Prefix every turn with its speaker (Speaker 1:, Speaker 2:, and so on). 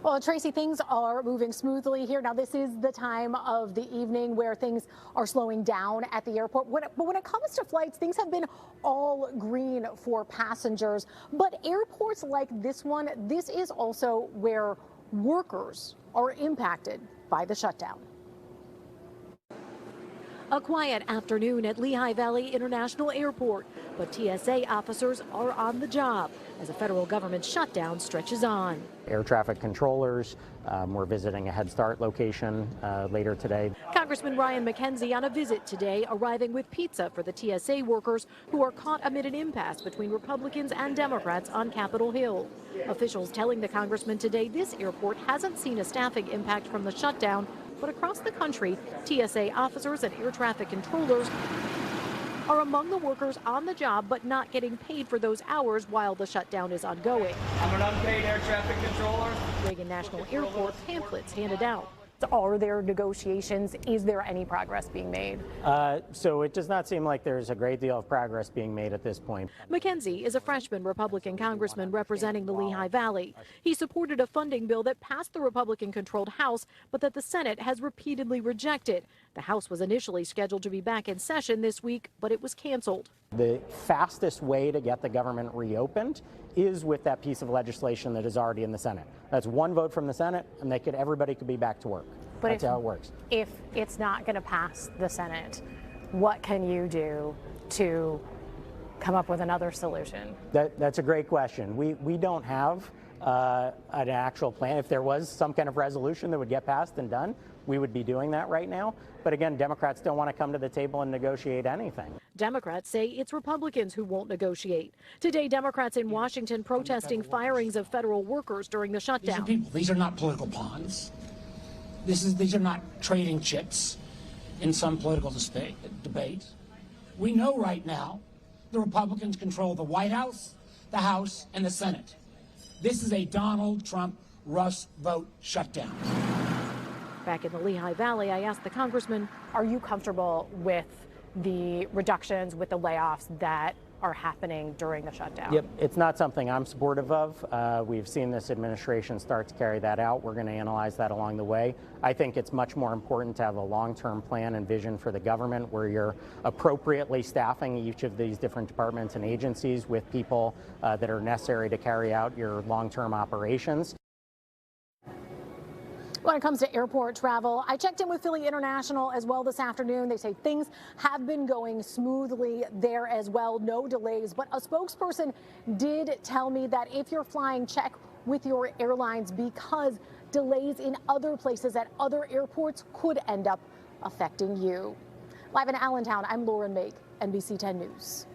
Speaker 1: Well, Tracy, things are moving smoothly here. Now, this is the time of the evening where things are slowing down at the airport. But when it comes to flights, things have been all green for passengers. But airports like this one, this is also where workers are impacted by the shutdown. A quiet afternoon at Lehigh Valley International Airport, but TSA officers are on the job as a federal government shutdown stretches on.
Speaker 2: Air traffic controllers, we're visiting a Head Start location later today.
Speaker 1: Congressman Ryan McKenzie on a visit today, arriving with pizza for the TSA workers who are caught amid an impasse between Republicans and Democrats on Capitol Hill. Officials telling the congressman today this airport hasn't seen a staffing impact from the shutdown, but across the country, TSA officers and air traffic controllers are among the workers on the job but not getting paid for those hours while the shutdown is ongoing.
Speaker 3: I'm an unpaid air traffic controller.
Speaker 1: Reagan National Airport pamphlets handed out. Are there negotiations? Is there any progress being made?
Speaker 2: So it does not seem like there's a great deal of progress being made at this point.
Speaker 1: McKenzie is a freshman Republican congressman representing the Lehigh Valley. He supported a funding bill that passed the Republican-controlled House, but that the Senate has repeatedly rejected. The House was initially scheduled to be back in session this week, but it was canceled.
Speaker 2: The fastest way to get the government reopened is with that piece of legislation that is already in the Senate. That's one vote from the Senate, and everybody could be back to work.
Speaker 1: But
Speaker 2: that's how it works.
Speaker 1: If it's not going to pass the Senate, what can you do to come up with another solution?
Speaker 2: That's a great question. We don't have an actual plan. If there was some kind of resolution that would get passed and done, we would be doing that right now. But again, Democrats don't want to come to the table and negotiate anything.
Speaker 1: Democrats say it's Republicans who won't negotiate. Today, Democrats in Washington protesting firings of federal workers during the shutdown.
Speaker 4: These are people. These are not political pawns. These are not trading chips in some political debate. We know right now the Republicans control the White House, the House, and the Senate. This is a Donald Trump Rust vote shutdown.
Speaker 1: Back in the Lehigh Valley, I asked the congressman, are you comfortable with the reductions, with the layoffs that are happening during the shutdown?
Speaker 2: Yep, it's not something I'm supportive of. We've seen this administration start to carry that out. We're going to analyze that along the way. I think it's much more important to have a long-term plan and vision for the government where you're appropriately staffing each of these different departments and agencies with people that are necessary to carry out your long-term operations.
Speaker 1: When it comes to airport travel, I checked in with Philly International as well this afternoon. They say things have been going smoothly there as well, no delays. But a spokesperson did tell me that if you're flying, check with your airlines because delays in other places at other airports could end up affecting you. Live in Allentown, I'm Lauren Mayk, NBC 10 News.